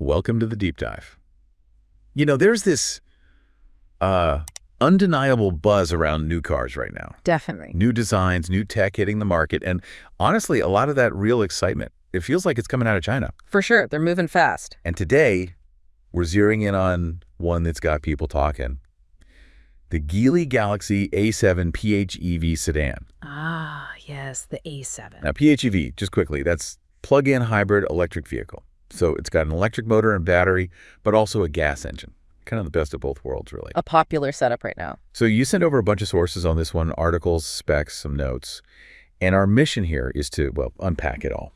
Welcome to the deep dive. There's this undeniable buzz around new cars right now. Definitely. New designs, new tech hitting the market, and honestly, a lot of that real excitement. It feels like it's coming out of China. For sure. They're moving fast. And today, we're zeroing in on one that's got people talking. The Geely Galaxy A7 PHEV sedan. Ah, yes, the A7. Now, PHEV, just quickly, that's plug-in hybrid electric vehicle. So it's got an electric motor and battery, but also a gas engine. Kind of the best of both worlds, really. A popular setup right now. So you sent over a bunch of sources on this one, articles, specs, some notes. And our mission here is to, unpack it all.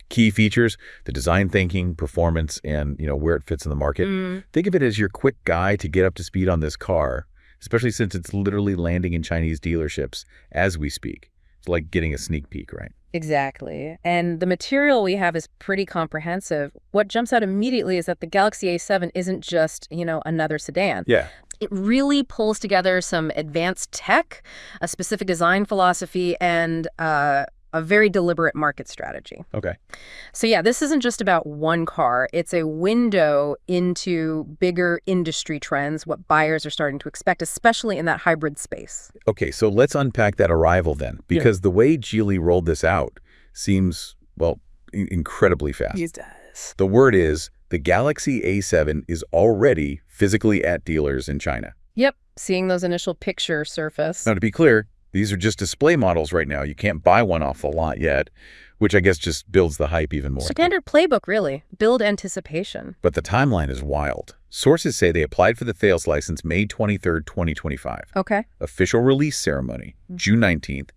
Key features, the design thinking, performance, and, where it fits in the market. Think of it as your quick guide to get up to speed on this car, especially since it's literally landing in Chinese dealerships as we speak. It's like getting a sneak peek, right? Exactly. And the material we have is pretty comprehensive. What jumps out immediately is that the Galaxy A7 isn't just, another sedan. Yeah. It really pulls together some advanced tech, a specific design philosophy, and a very deliberate market strategy. Okay. So yeah, this isn't just about one car. It's a window into bigger industry trends, what buyers are starting to expect, especially in that hybrid space. Okay, so let's unpack that arrival then, because the way Geely rolled this out seems, incredibly fast. It does. The word is the Galaxy A7 is already physically at dealers in China. Yep, seeing those initial pictures surface. Now, to be clear, these are just display models right now. You can't buy one off the lot yet, which I guess just builds the hype even more. Standard playbook, really. Build anticipation. But the timeline is wild. Sources say they applied for the sales license May 23rd, 2025. Okay. Official release ceremony, June 19th.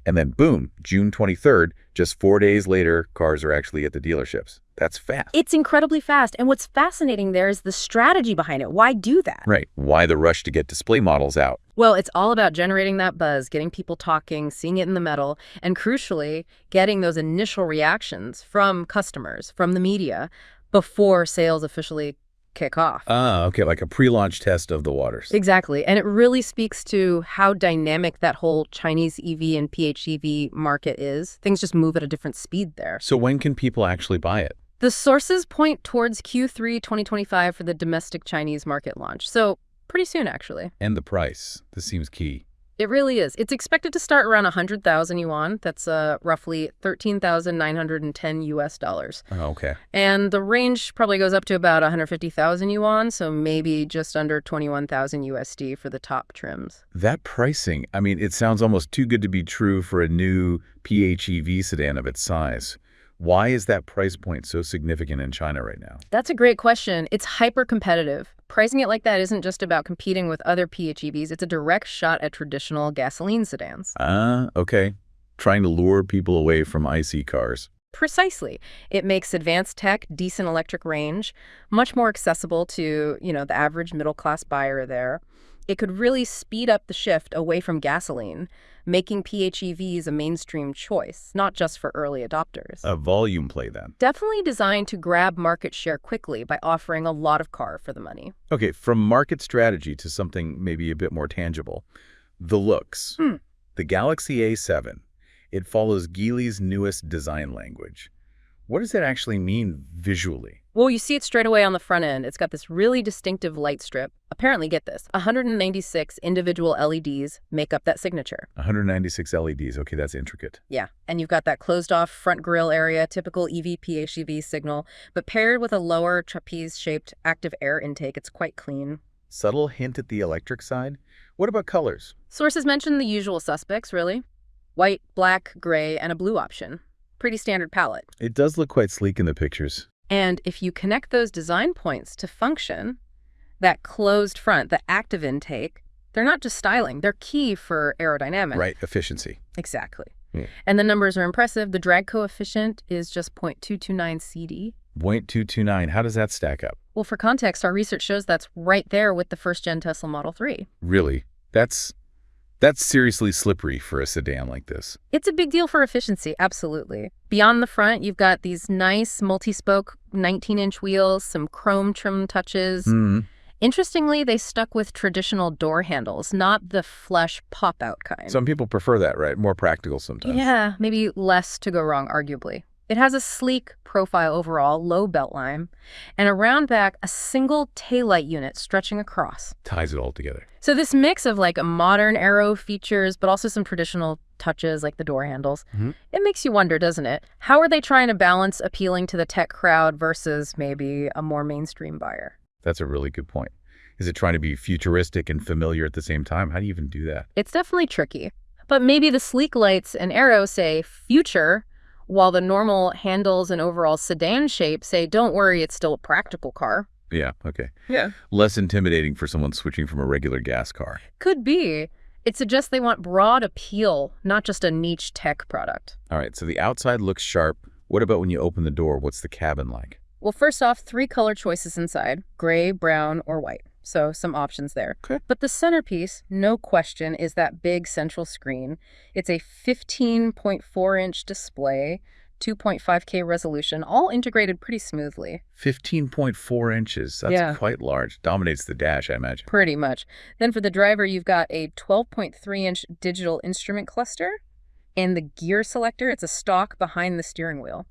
And then boom, June 23rd, just 4 days later, cars are actually at the dealerships. That's fast. It's incredibly fast. And what's fascinating there is the strategy behind it. Why do that? Right. Why the rush to get display models out? Well, it's all about generating that buzz, getting people talking, seeing it in the metal, and crucially, getting those initial reactions from customers, from the media, before sales officially kick off. Okay, like a pre-launch test of the waters. Exactly. And it really speaks to how dynamic that whole Chinese EV and PHEV market is. Things just move at a different speed there. So when can people actually buy it? The sources point towards Q3 2025 for the domestic Chinese market launch. So pretty soon, actually. And the price. This seems key. It really is. It's expected to start around 100,000 yuan. That's roughly 13,910 US dollars. Oh, okay. And the range probably goes up to about 150,000 yuan, so maybe just under 21,000 USD for the top trims. That pricing, it sounds almost too good to be true for a new PHEV sedan of its size. Why is that price point so significant in China right now? That's a great question. It's hyper-competitive. Pricing it like that isn't just about competing with other PHEVs. It's a direct shot at traditional gasoline sedans. Okay. Trying to lure people away from ICE cars. Precisely. It makes advanced tech, decent electric range, much more accessible to, the average middle-class buyer there. It could really speed up the shift away from gasoline, making PHEVs a mainstream choice, not just for early adopters. A volume play, then. Definitely designed to grab market share quickly by offering a lot of car for the money. Okay, from market strategy to something maybe a bit more tangible. The looks. The Galaxy A7, it follows Geely's newest design language. What does that actually mean visually? Well, you see it straight away on the front end. It's got this really distinctive light strip. Apparently, get this, 196 individual LEDs make up that signature. 196 LEDs. Okay, that's intricate. Yeah, and you've got that closed-off front grille area, typical EV PHEV signal, but paired with a lower trapeze-shaped active air intake, it's quite clean. Subtle hint at the electric side? What about colors? Sources mention the usual suspects, really. White, black, gray, and a blue option. Pretty standard palette. It does look quite sleek in the pictures. And if you connect those design points to function, that closed front, the active intake, they're not just styling, they're key for aerodynamics. Right, efficiency. Exactly. And the numbers are impressive. The drag coefficient is just 0.229 CD. 0.229. How does that stack up? Well, for context, our research shows that's right there with the first-gen Tesla Model 3. Really? That's seriously slippery for a sedan like this. It's a big deal for efficiency, absolutely. Beyond the front, you've got these nice multi-spoke 19-inch wheels, some chrome trim touches. Interestingly, they stuck with traditional door handles, not the flush pop-out kind. Some people prefer that, right? More practical sometimes. Yeah, maybe less to go wrong, arguably. It has a sleek profile overall, low beltline, and around back, a single taillight unit stretching across. Ties it all together. So this mix of like modern aero features, but also some traditional touches like the door handles, it makes you wonder, doesn't it? How are they trying to balance appealing to the tech crowd versus maybe a more mainstream buyer? That's a really good point. Is it trying to be futuristic and familiar at the same time? How do you even do that? It's definitely tricky. But maybe the sleek lights and aero say future, while the normal handles and overall sedan shape say, don't worry, it's still a practical car. Yeah, okay. Yeah. Less intimidating for someone switching from a regular gas car. Could be. It suggests they want broad appeal, not just a niche tech product. All right, so the outside looks sharp. What about when you open the door? What's the cabin like? Well, first off, 3 color choices inside, gray, brown, or white. So some options there. Okay. But the centerpiece, no question, is that big central screen. It's a 15.4-inch display, 2.5K resolution, all integrated pretty smoothly. 15.4 inches. That's quite large. Dominates the dash, I imagine. Pretty much. Then for the driver, you've got a 12.3-inch digital instrument cluster. And the gear selector, it's a stalk behind the steering wheel.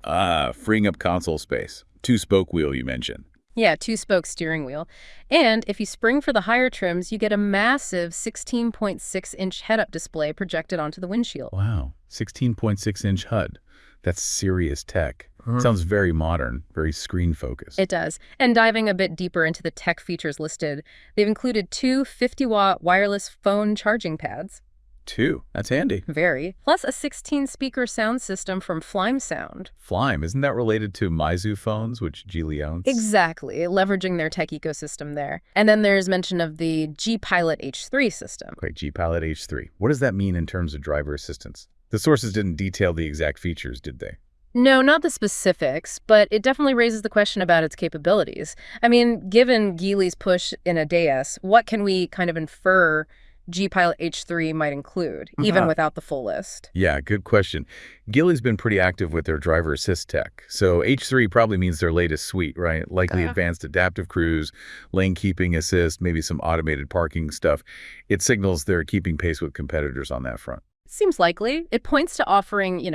Freeing up console space. 2-spoke wheel you mentioned. Yeah, 2-spoke steering wheel. And if you spring for the higher trims, you get a massive 16.6-inch head-up display projected onto the windshield. Wow, 16.6-inch HUD. That's serious tech. Sounds very modern, very screen-focused. It does. And diving a bit deeper into the tech features listed, they've included 2 50-watt wireless phone charging pads. 2? That's handy. Very. Plus a 16-speaker sound system from Flyme Sound. Flyme, isn't that related to Meizu phones, which Geely owns? Exactly, leveraging their tech ecosystem there. And then there's mention of the G-Pilot H3 system. Okay, G-Pilot H3. What does that mean in terms of driver assistance? The sources didn't detail the exact features, did they? No, not the specifics, but it definitely raises the question about its capabilities. I mean, given Geely's push in a DS, what can we kind of infer G-Pilot H3 might include, even without the full list? Yeah, good question. Geely's been pretty active with their driver assist tech. So H3 probably means their latest suite, right? Likely advanced adaptive cruise, lane keeping assist, maybe some automated parking stuff. It signals they're keeping pace with competitors on that front. Seems likely. It points to offering,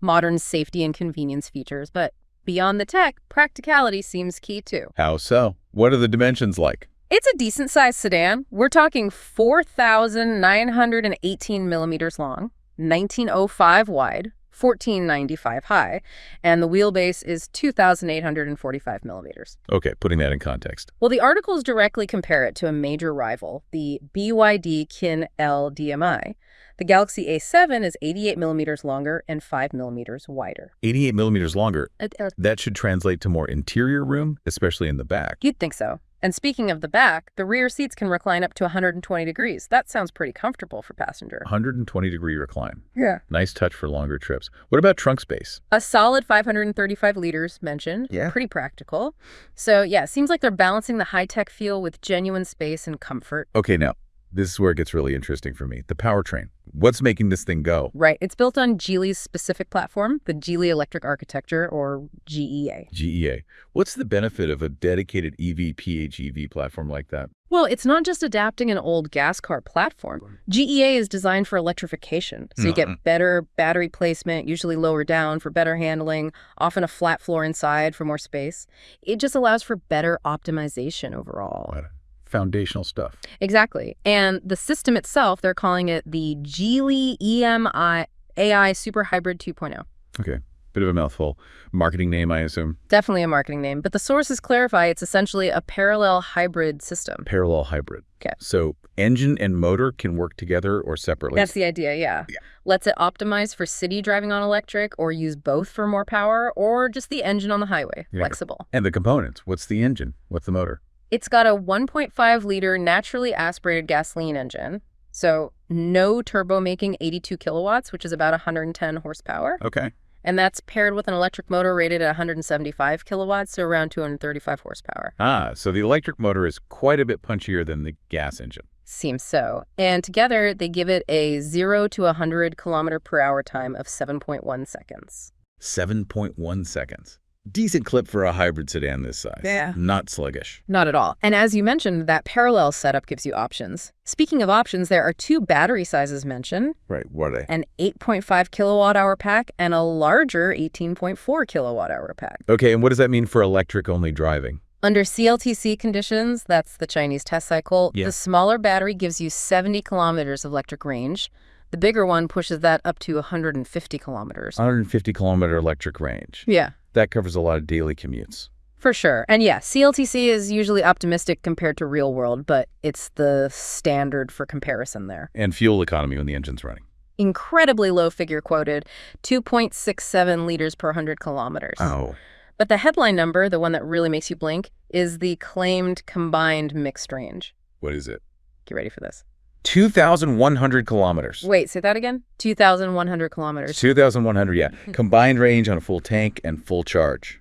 modern safety and convenience features, but beyond the tech, practicality seems key too. How so? What are the dimensions like? It's a decent-sized sedan. We're talking 4,918 millimeters long, 1905 wide, 1495 high, and the wheelbase is 2,845 millimeters. Okay, putting that in context. Well, the articles directly compare it to a major rival, the BYD Kin L DMI. The Galaxy A7 is 88 millimeters longer and 5 millimeters wider. 88 millimeters longer. That should translate to more interior room, especially in the back. You'd think so. And speaking of the back, the rear seats can recline up to 120 degrees. That sounds pretty comfortable for passenger. 120-degree recline. Yeah. Nice touch for longer trips. What about trunk space? A solid 535 liters mentioned. Yeah. Pretty practical. So yeah, seems like they're balancing the high-tech feel with genuine space and comfort. Okay, now, this is where it gets really interesting for me. The powertrain. What's making this thing go? Right. It's built on Geely's specific platform, the Geely Electric Architecture, or GEA. GEA. What's the benefit of a dedicated EV PHEV platform like that? Well, it's not just adapting an old gas car platform. GEA is designed for electrification, so you get better battery placement, usually lower down for better handling, often a flat floor inside for more space. It just allows for better optimization overall. What? Foundational stuff. Exactly. And the system itself, they're calling it the Geely EMI AI Super Hybrid 2.0. Okay. Bit of a mouthful. Marketing name, I assume? Definitely a marketing name, but the sources clarify it's essentially a parallel hybrid system. Parallel hybrid. Okay. So engine and motor can work together or separately? That's the idea, yeah. Lets it optimize for city driving on electric or use both for more power or just the engine on the highway. Yeah. Flexible. And the components. What's the engine? What's the motor? It's got a 1.5-liter naturally aspirated gasoline engine. So no turbo making 82 kilowatts, which is about 110 horsepower. Okay. And that's paired with an electric motor rated at 175 kilowatts, so around 235 horsepower. So the electric motor is quite a bit punchier than the gas engine. Seems so. And together, they give it a 0 to 100 kilometer per hour time of 7.1 seconds. 7.1 seconds. Decent clip for a hybrid sedan this size. Yeah. Not sluggish. Not at all. And as you mentioned, that parallel setup gives you options. Speaking of options, there are 2 battery sizes mentioned. Right, what are they? An 8.5 kilowatt-hour pack and a larger 18.4 kilowatt-hour pack. Okay, and what does that mean for electric-only driving? Under CLTC conditions, that's the Chinese test cycle, Yeah. the smaller battery gives you 70 kilometers of electric range. The bigger one pushes that up to 150 kilometers. 150-kilometer electric range. Yeah. That covers a lot of daily commutes. For sure. And yeah, CLTC is usually optimistic compared to real world, but it's the standard for comparison there. And fuel economy when the engine's running. Incredibly low figure quoted, 2.67 liters per 100 kilometers. Oh. But the headline number, the one that really makes you blink, is the claimed combined mixed range. What is it? Get ready for this. 2,100 kilometers. Wait, say that again? 2,100 kilometers. 2,100, yeah. Combined range on a full tank and full charge.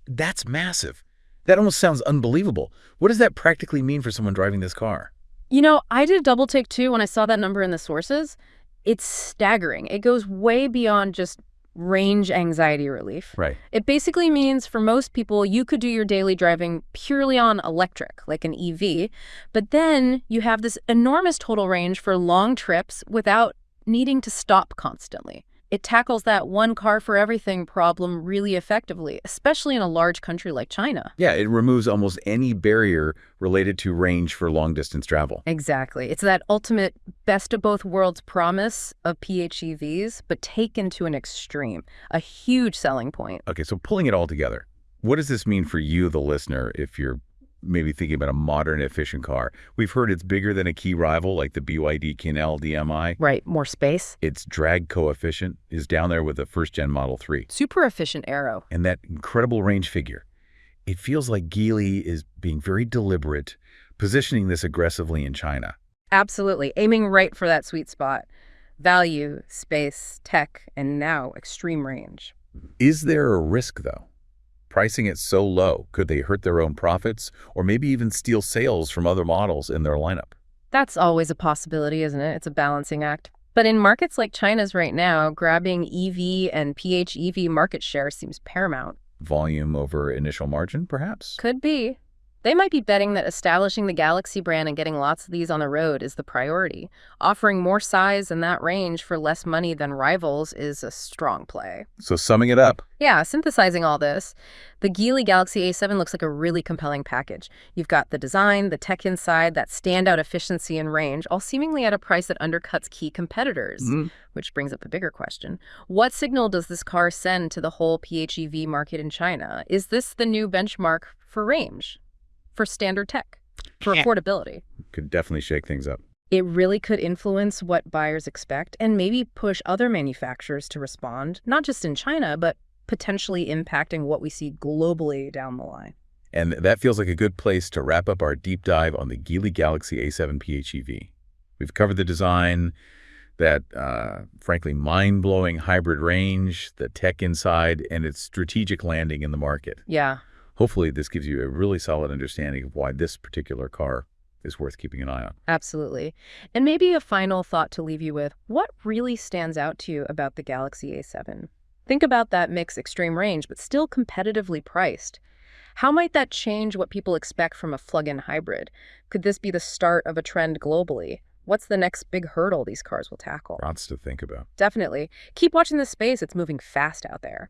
That's massive. That almost sounds unbelievable. What does that practically mean for someone driving this car? You know, I did a double take too when I saw that number in the sources. It's staggering. It goes way beyond just range anxiety relief. Right. It basically means for most people, you could do your daily driving purely on electric, like an EV, but then you have this enormous total range for long trips without needing to stop constantly. It tackles that one car for everything problem really effectively, especially in a large country like China. Yeah, it removes almost any barrier related to range for long-distance travel. Exactly. It's that ultimate best of both worlds promise of PHEVs, but taken to an extreme, a huge selling point. Okay, so pulling it all together, what does this mean for you, the listener, if you're maybe thinking about a modern, efficient car? We've heard it's bigger than a key rival like the BYD Canal DMI. Right, more space. Its drag coefficient is down there with the first-gen Model 3. Super efficient aero. And that incredible range figure. It feels like Geely is being very deliberate, positioning this aggressively in China. Absolutely. Aiming right for that sweet spot. Value, space, tech, and now extreme range. Is there a risk, though? Pricing it so low, could they hurt their own profits or maybe even steal sales from other models in their lineup? That's always a possibility, isn't it? It's a balancing act. But in markets like China's right now, grabbing EV and PHEV market share seems paramount. Volume over initial margin, perhaps? Could be. They might be betting that establishing the Galaxy brand and getting lots of these on the road is the priority. Offering more size and that range for less money than rivals is a strong play. So summing it up, Yeah, synthesizing all this, the Geely Galaxy A7 looks like a really compelling package. You've got the design, the tech inside, that standout efficiency and range, all seemingly at a price that undercuts key competitors. Which brings up a bigger question. What signal does this car send to the whole PHEV market in China? Is this the new benchmark for range? For standard tech? For affordability? could definitely shake things up. It really could influence what buyers expect and maybe push other manufacturers to respond, not just in China, but potentially impacting what we see globally down the line. And that feels like a good place to wrap up our deep dive on the Geely Galaxy A7 PHEV. We've covered the design, that frankly mind-blowing hybrid range, the tech inside, and its strategic landing in the market. Yeah. Hopefully this gives you a really solid understanding of why this particular car is worth keeping an eye on. Absolutely. And maybe a final thought to leave you with. What really stands out to you about the Galaxy A7? Think about that mixed extreme range, but still competitively priced. How might that change what people expect from a plug-in hybrid? Could this be the start of a trend globally? What's the next big hurdle these cars will tackle? Lots to think about. Definitely. Keep watching this space. It's moving fast out there.